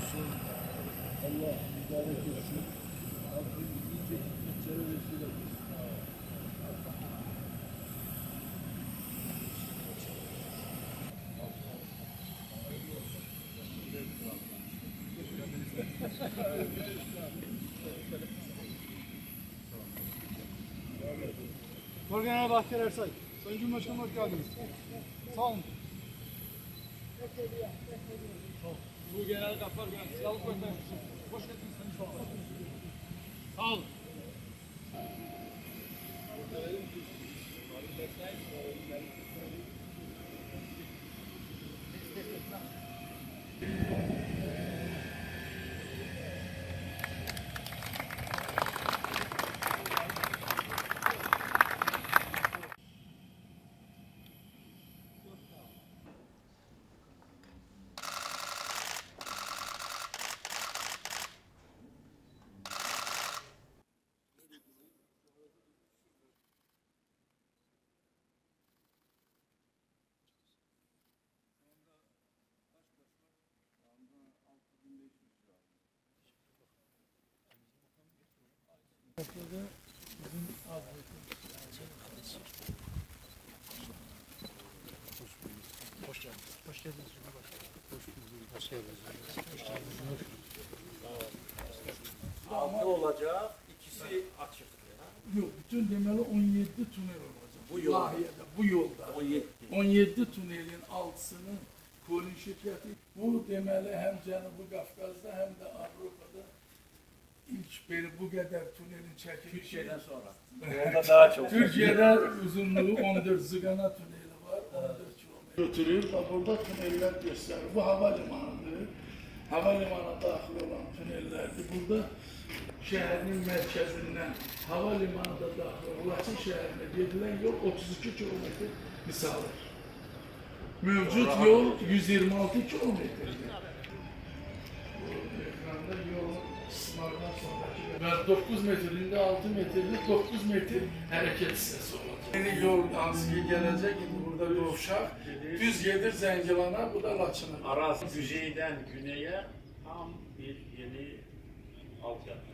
olsun. Allah mübarek etsin. Rabbim nice hikmetlere vesile olsun. Orgenel Bahtiyar Ersay. Sayın Cumhurbaşkanım hoş geldiniz. Sağ olun. Bu Genel Gaffar Güven, Silahlı Kuvvetler Yöneticisi. Hoş geldiniz Sayın Cumhurbaşkanım. Sağ olun. Hoş geldiniz. Hoş geldiniz Cumhurbaşkanım. Hoş bulduk. Hoş geldiniz. Hoş geldiniz. Altı olacak, ikisi açık. Yok, bütün demeli 17 tünel olacak. Bu yolda. Lahiyede, bu yolda. 17 tünelin altısının Kolin şirketi. Bu demeli hem Cənubi Qafqazda hem de Avrupa'da ilk beri bu kadar tünelin çekilişi. Türkiye'den sonra. Orada daha çok. Türkiye'de uzunluğu 14 Zıgana tüneli var, 14 kilometre. Götürüyor, burada tüneller gösterir. Bu havalimanıdır. Havalimanına daxil olan tünellerdir. Burada şehrin merkezinden havalimanı da daxil, Laçın şehrine gedilen yol 32 kilometre misalı. Mevcut yol 126 kilometredir. Bu ekranda yolun ısmardan sonraki ve 9 metreliğinde 6 metrelik 9 metre hareket hissesi olacak. Yeni yol Anzı'ya gelecek, burada bir uşaq düz gelir Zəngilana, bu da Laçın'a. Araz güzeyden güneye tam bir yeni altyapı.